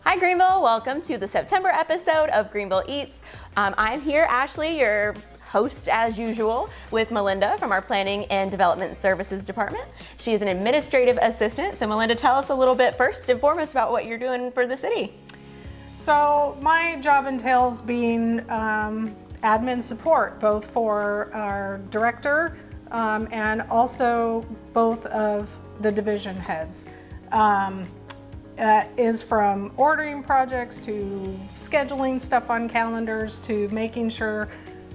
Hi Greenville, welcome to the September episode of Greenville Eats. I'm here, Ashley, your host as usual, with Melinda from our Planning and Development Services Department. She is an administrative assistant. So Melinda, tell us a little bit first and foremost about what you're doing for the city. So my job entails being admin support, both for our director and also both of the division heads. Is from ordering projects to scheduling stuff on calendars to making sure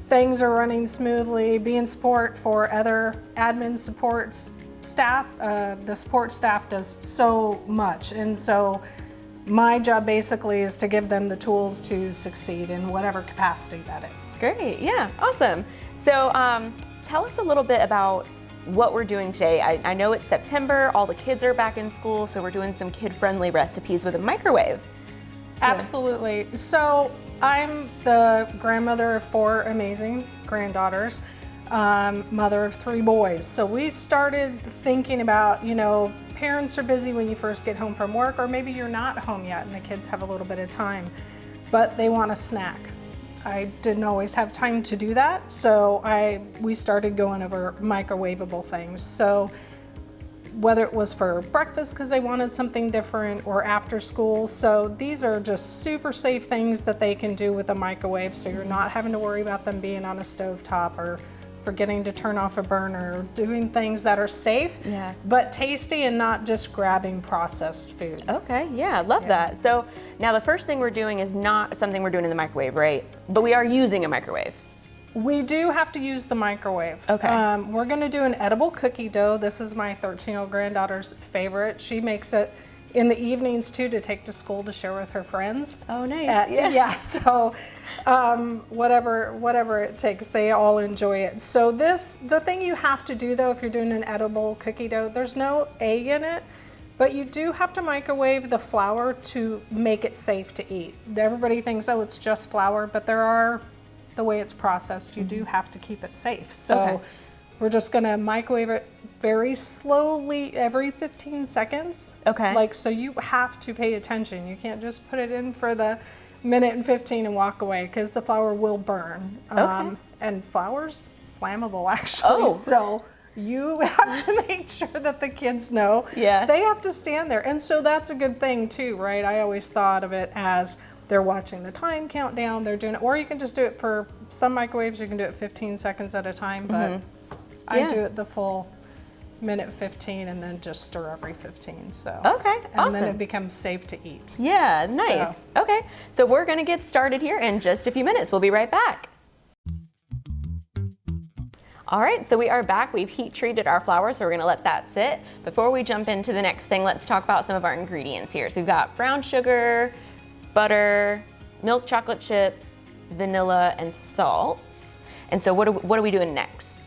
things are running smoothly, being support for other admin support staff. The support staff does so much, and so my job basically is to give them the tools to succeed in whatever capacity that is. Great, yeah, awesome. So tell us a little bit about what we're doing today. I know it's September, all the kids are back in school, so we're doing some kid-friendly recipes with a microwave. Absolutely. So I'm the grandmother of 4 amazing granddaughters, mother of 3 boys. So we started thinking about, parents are busy when you first get home from work, or maybe you're not home yet and the kids have a little bit of time, but they want a snack. I didn't always have time to do that, so we started going over microwavable things. So whether it was for breakfast because they wanted something different, or after school. So these are just super safe things that they can do with a microwave, so you're not having to worry about them being on a stovetop or forgetting to turn off a burner, doing things that are safe, but tasty and not just grabbing processed food. Okay, yeah, I love that. So now the first thing we're doing is not something we're doing in the microwave, right? But we are using a microwave. We do have to use the microwave. Okay. We're gonna do an edible cookie dough. This is my 13-year-old granddaughter's favorite. She makes it in the evenings too to take to school to share with her friends. Oh, nice. Yeah, so whatever it takes, they all enjoy it. So the thing you have to do though, if you're doing an edible cookie dough, there's no egg in it, but you do have to microwave the flour to make it safe to eat. Everybody thinks, oh, it's just flour, but the way it's processed, you do have to keep it safe. So we're just gonna microwave it very slowly every 15 seconds. Okay. So you have to pay attention. You can't just put it in for the minute and 15 and walk away, because the flour will burn. And flour's flammable actually. Oh. So you have to make sure that the kids know they have to stand there. And so that's a good thing too, right? I always thought of it as they're watching the time countdown, they're doing it, or you can just do it for some microwaves, you can do it 15 seconds at a time, but I do it the full minute 15 and then just stir every 15. So and then it becomes safe to eat. Yeah, nice. So. Okay, so we're gonna get started here in just a few minutes. We'll be right back. All right, so we are back. We've heat treated our flour, so we're gonna let that sit. Before we jump into the next thing, let's talk about some of our ingredients here. So we've got brown sugar, butter, milk chocolate chips, vanilla, and salt. And so what are we doing next?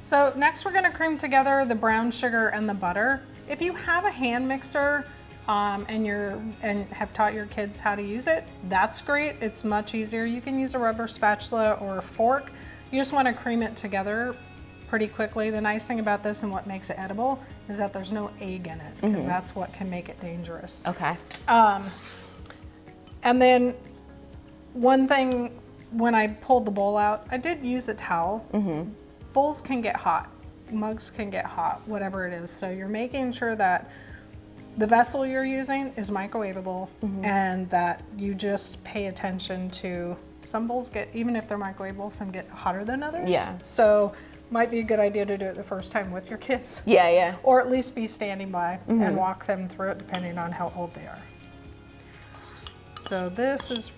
So next we're gonna cream together the brown sugar and the butter. If you have a hand mixer and have taught your kids how to use it, that's great. It's much easier. You can use a rubber spatula or a fork. You just wanna cream it together pretty quickly. The nice thing about this and what makes it edible is that there's no egg in it, because that's what can make it dangerous. Okay. And then one thing, when I pulled the bowl out, I did use a towel. Bowls can get hot, mugs can get hot, whatever it is. So you're making sure that the vessel you're using is microwavable, and that you just pay attention to, some bowls get, even if they're microwavable, some get hotter than others. Yeah. So might be a good idea to do it the first time with your kids. Yeah. Or at least be standing by and walk them through it, depending on how old they are. So this is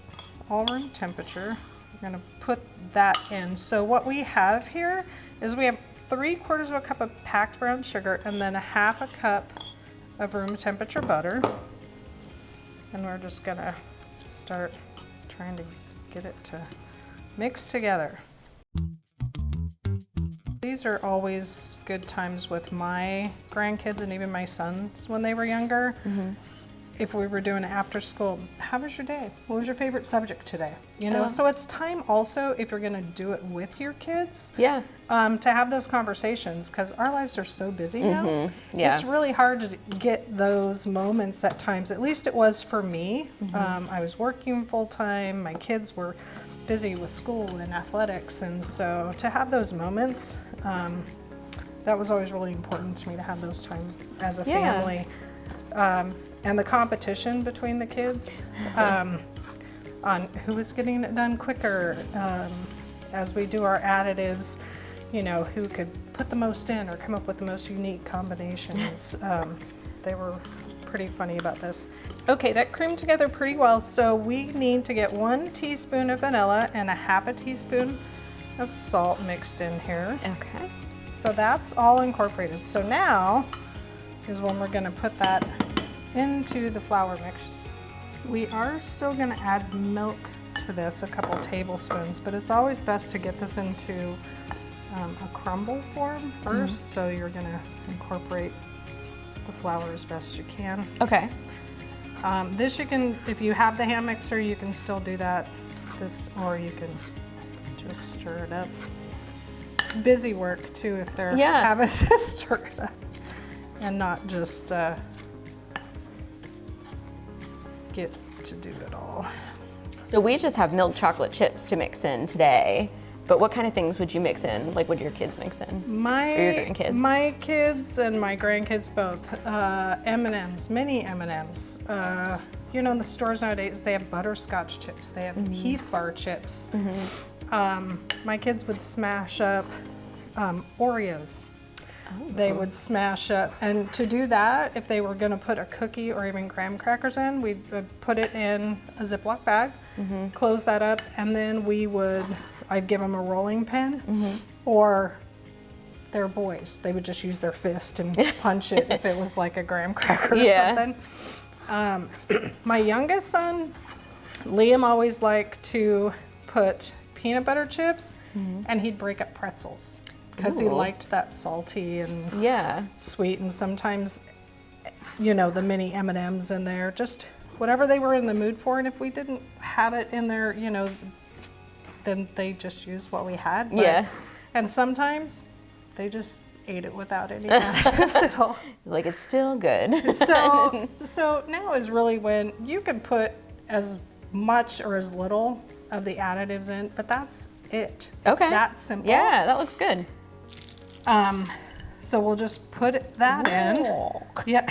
all room temperature. We're gonna put that in. So what we have here is we have 3/4 of a cup of packed brown sugar and then 1/2 cup of room temperature butter. And we're just gonna start trying to get it to mix together. These are always good times with my grandkids and even my sons when they were younger. if we were doing it after school, how was your day? What was your favorite subject today? You know, Oh. so it's time also, if you're going to do it with your kids, Yeah. to have those conversations, because our lives are so busy now. Yeah. It's really hard to get those moments at times. At least it was for me. I was working full time. My kids were busy with school and athletics, and so to have those moments, that was always really important to me, to have those time as a Yeah. family. And the competition between the kids on who was getting it done quicker, as we do our additives, you know, who could put the most in or come up with the most unique combinations. They were pretty funny about this. Okay, that creamed together pretty well, so we need to get 1 teaspoon of vanilla and a half a teaspoon of salt mixed in here. Okay. So that's all incorporated. So now is when we're gonna put that into the flour mix. We are still gonna add milk to this, a couple tablespoons, but it's always best to get this into a crumble form first. So you're gonna incorporate the flour as best you can. Okay. This you can, if you have the hand mixer, you can still do that. Or you can just stir it up. It's busy work too if they're having to stir it up and not just get to do it all. So we just have milk chocolate chips to mix in today, but what kind of things would you mix in? Like, what do your kids mix in? Or your grandkids? My kids and my grandkids both, M&Ms, mini M&Ms. You know, in the stores nowadays, they have butterscotch chips, they have Heath bar chips. My kids would smash up Oreos. They would smash up, and to do that, if they were going to put a cookie or even graham crackers in, we'd put it in a Ziploc bag, close that up, and then I'd give them a rolling pin, or they're boys. They would just use their fist and punch it if it was like a graham cracker or something. My youngest son, Liam, always liked to put peanut butter chips, and he'd break up pretzels. Because he liked that salty and sweet, and sometimes, you know, the mini M&Ms in there, just whatever they were in the mood for. And if we didn't have it in there, you know, then they just used what we had. But, and sometimes they just ate it without any additives at all. Like, it's still good. So now is really when you can put as much or as little of the additives in, but that's it. It's that simple. Yeah, that looks good. So we'll just put that in. Yeah.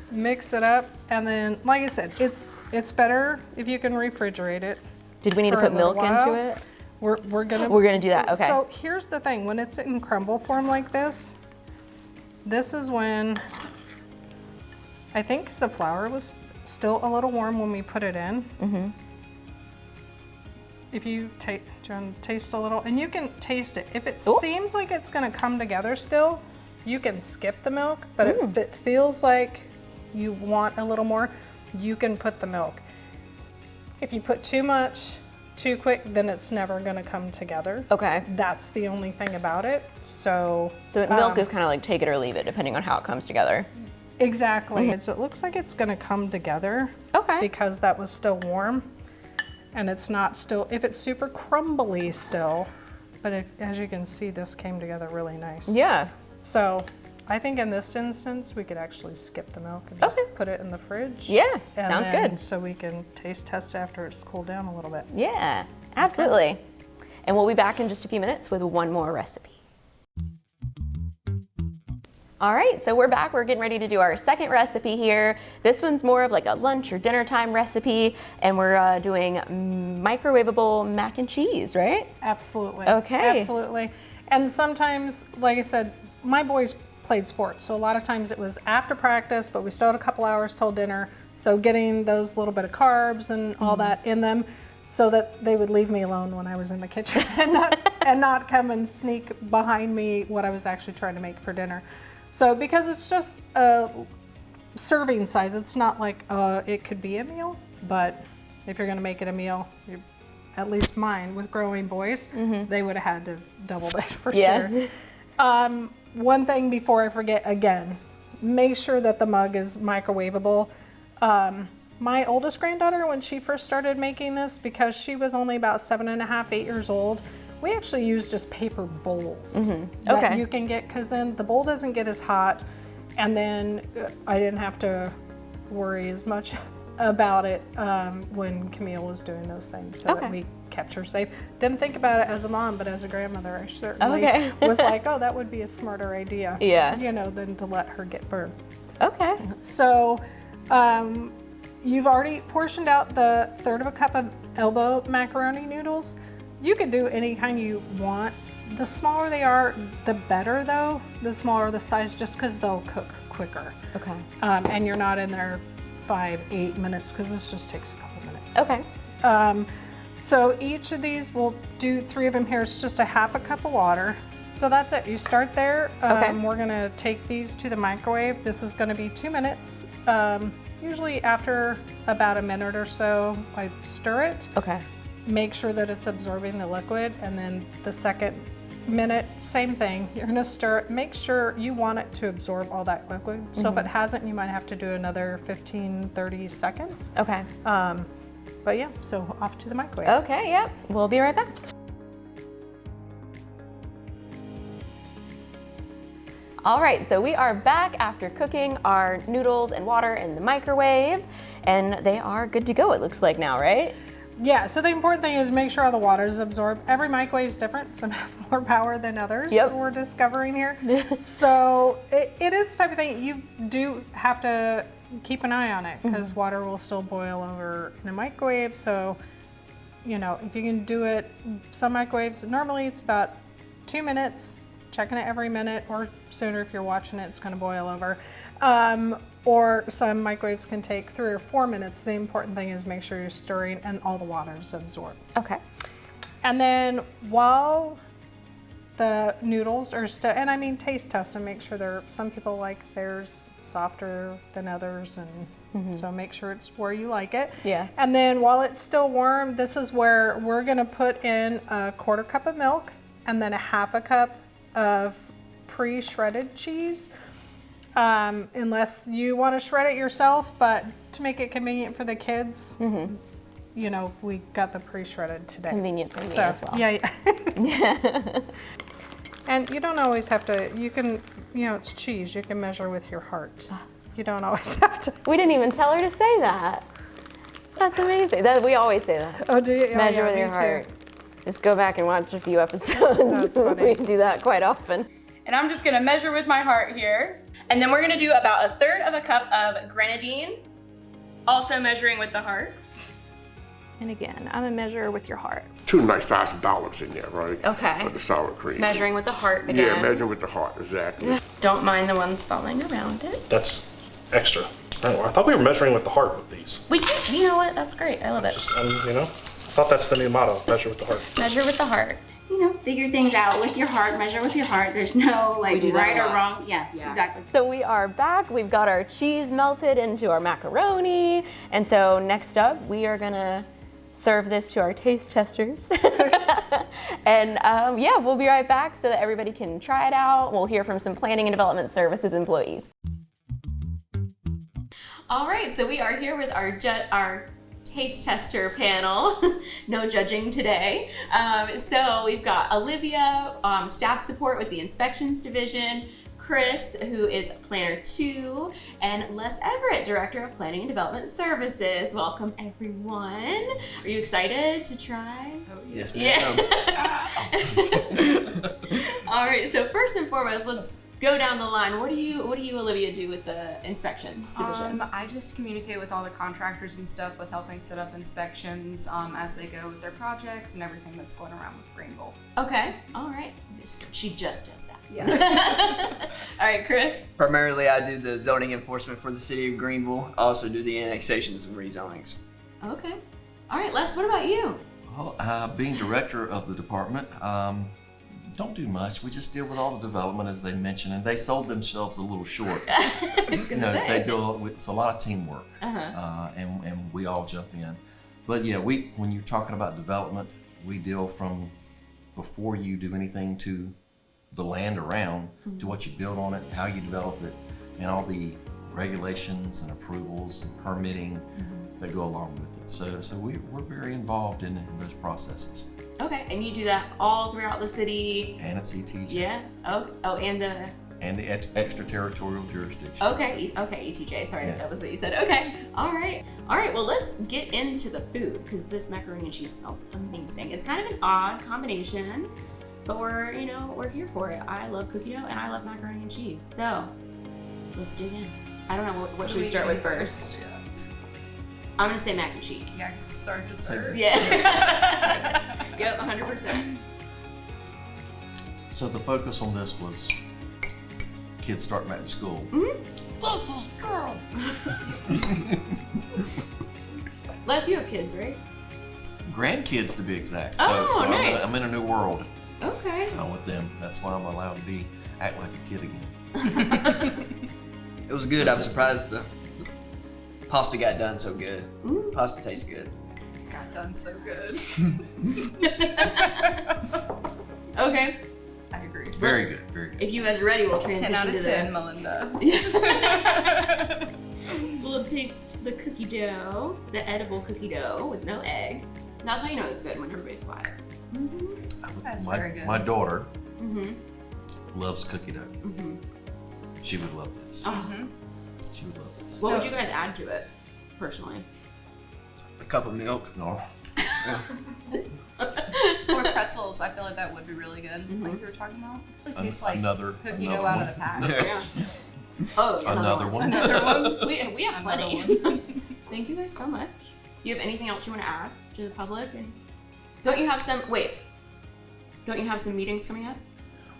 Mix it up, and then, like I said, it's better if you can refrigerate it. Did we need to put milk into it? We're gonna do that. Okay. So here's the thing: when it's in crumble form like this is when I think the flour was still a little warm when we put it in. If you taste a little, and you can taste it. If it seems like it's gonna come together still, you can skip the milk, but if it feels like you want a little more, you can put the milk. If you put too much, too quick, then it's never gonna come together. Okay. That's the only thing about it. So milk is kind of like take it or leave it, depending on how it comes together. Exactly. So it looks like it's gonna come together. Okay. Because that was still warm. And it's not still, if it's super crumbly still, but as you can see, this came together really nice. Yeah. So I think in this instance, we could actually skip the milk and just put it in the fridge. Yeah, sounds good. So we can taste test after it's cooled down a little bit. Yeah, absolutely. And we'll be back in just a few minutes with one more recipe. All right, so we're back. We're getting ready to do our second recipe here. This one's more of like a lunch or dinner time recipe, and we're doing microwavable mac and cheese, right? Absolutely. Okay. Absolutely. And sometimes, like I said, my boys played sports, so a lot of times it was after practice, but we still had a couple hours till dinner. So getting those little bit of carbs and all that in them, so that they would leave me alone when I was in the kitchen and not come and sneak behind me what I was actually trying to make for dinner. So because it's just a serving size, it's not like it could be a meal, but if you're gonna make it a meal, at least mine with growing boys, they would have had to double it for sure. One thing before I forget again, make sure that the mug is microwavable. My oldest granddaughter, when she first started making this, because she was only about 7.5, 8 years old, we actually used just paper bowls that you can get, because then the bowl doesn't get as hot, and then I didn't have to worry as much about it when Camille was doing those things, so that we kept her safe. Didn't think about it as a mom, but as a grandmother, I certainly was like, oh, that would be a smarter idea, you know, than to let her get burned. Okay. So you've already portioned out the 1/3 cup of elbow macaroni noodles. You can do any kind you want. The smaller they are, the better though. The smaller the size, just because they'll cook quicker. Okay. And you're not in there 5-8 minutes, because this just takes a couple minutes. Okay. So each of these, we'll do 3 of them here. It's just a 1/2 cup of water. So that's it. You start there. We're gonna take these to the microwave. This is gonna be 2 minutes. Usually after about a minute or so, I stir it. Okay. Make sure that it's absorbing the liquid, and then the second minute, same thing. You're gonna stir it. Make sure you want it to absorb all that liquid. So if it hasn't, you might have to do another 15-30 seconds. Okay. But yeah, so off to the microwave. Okay, yep. We'll be right back. All right, so we are back after cooking our noodles and water in the microwave, and they are good to go, it looks like now, right? Yeah, so the important thing is make sure all the water is absorbed. Every microwave is different. Some have more power than others, we're discovering here. So it is the type of thing you do have to keep an eye on it, because water will still boil over in a microwave. So, you know, if you can do it, some microwaves, normally it's about 2 minutes, checking it every minute, or sooner if you're watching it, it's gonna boil over. Or some microwaves can take 3 or 4 minutes. The important thing is make sure you're stirring and all the water is absorbed. Okay. And then while the noodles are still, and I mean taste test and make sure they're, some people like theirs softer than others, and so make sure it's where you like it. Yeah. And then while it's still warm, this is where we're gonna put in a 1/4 cup of milk, and then a 1/2 cup of pre-shredded cheese. Unless you want to shred it yourself, but to make it convenient for the kids, you know, we got the pre-shredded today. Convenient for me as well. Yeah. And you don't always have to, you can, you know, it's cheese, you can measure with your heart. You don't always have to. We didn't even tell her to say that. That's amazing. We always say that. Oh, do you? Measure with your heart. Just go back and watch a few episodes. That's funny. We do that quite often. And I'm just gonna measure with my heart here. And then we're gonna do about 1/3 cup of grenadine, also measuring with the heart. And again, I'm a measure with your heart. 2 nice sized dollops in there, right? Okay. For the sour cream. Measuring with the heart again. Yeah, measuring with the heart, exactly. Don't mind the ones falling around it. That's extra. I thought we were measuring with the heart with these. We can, you know what, that's great, I love it. You know, I thought that's the new motto, measure with the heart. Measure with the heart. You know, figure things out with your heart, measure with your heart. There's no like right or wrong. Yeah, exactly. So we are back. We've got our cheese melted into our macaroni. And so next up, we are gonna serve this to our taste testers. And yeah, we'll be right back so that everybody can try it out. We'll hear from some planning and development services employees. All right, so we are here with our taste tester panel. No judging today. So we've got Olivia, staff support with the inspections division, Chris, who is planner 2, and Les Everett, director of planning and development services. Welcome everyone. Are you excited to try? Oh, yes, ma'am. Yeah. All right, so first and foremost, let's go down the line. What do you, Olivia, do with the inspections division? I just communicate with all the contractors and stuff with helping set up inspections as they go with their projects and everything that's going around with Greenville. Okay, all right. She just does that. Yeah. All right, Chris? Primarily, I do the zoning enforcement for the city of Greenville. I also do the annexations and rezonings. Okay. All right, Les, what about you? Well, being director of the department, don't do much. We just deal with all the development, as they mentioned, and they sold themselves a little short. They do. It's a lot of teamwork, and we all jump in. But yeah, when you're talking about development, we deal from before you do anything to the land around to what you build on it, how you develop it, and all the regulations and approvals and permitting that go along with it. So we're very involved in those processes. Okay, and you do that all throughout the city? And it's ETJ. Yeah. Oh, and the extraterritorial jurisdiction. Okay, ETJ. Sorry, that was what you said. Okay, all right. Well, let's get into the food because this macaroni and cheese smells amazing. It's kind of an odd combination, but we're here for it. I love cookie dough and I love macaroni and cheese. So let's dig in. I don't know what should we start with first. Yeah. I'm gonna say mac and cheese. Yeah, start to serve. Yeah. Yep, 100%. So the focus on this was kids starting back to school. This is good. Les, you have kids, right? Grandkids, to be exact. Oh, nice. I'm in a new world Okay. with them. That's why I'm allowed to act like a kid again. It was good. I'm surprised the pasta got done so good. Pasta tastes good. Got done so good. Okay. I agree. Very good, very good. If you guys are ready, we'll transition 10 out of to 10, Melinda. We'll taste the cookie dough, the edible cookie dough with no egg. That's how you know it's good when everybody's quiet. That's very good. My daughter loves cookie dough. She would love this. She would love this. What would you guys add to it, personally? A cup of milk. No. Or pretzels, I feel like that would be really good. Like you were talking about. It tastes like Another cookie dough out of the pack. Yeah. Oh, yeah, Another one. Another one. We have plenty. Thank you guys so much. Do you have anything else you want to add to the public? And don't you have some meetings coming up?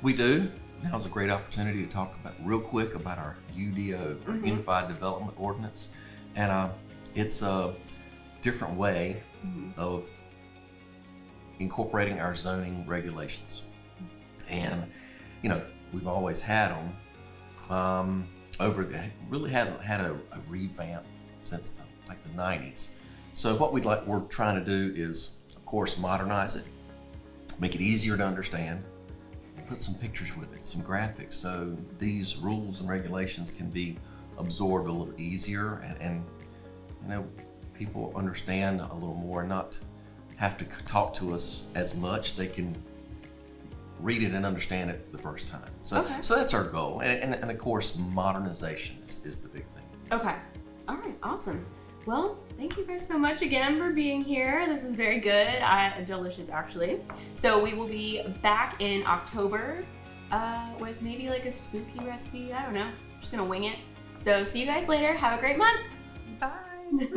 We do. Now's a great opportunity to talk real quick about our UDO, our Unified Development Ordinance. And it's a different way of incorporating our zoning regulations. And, we've always had them really hasn't had a revamp since the 90s. So what we're trying to do is, of course, modernize it, make it easier to understand, put some pictures with it, some graphics, so these rules and regulations can be absorbed a little easier and people understand a little more and not have to talk to us as much. They can read it and understand it the first time. So that's our goal. And of course, modernization is the big thing. Okay. All right. Awesome. Well, thank you guys so much again for being here. This is very good. Delicious, actually. So we will be back in October with maybe like a spooky recipe. I don't know. I'm just going to wing it. So see you guys later. Have a great month. Bye.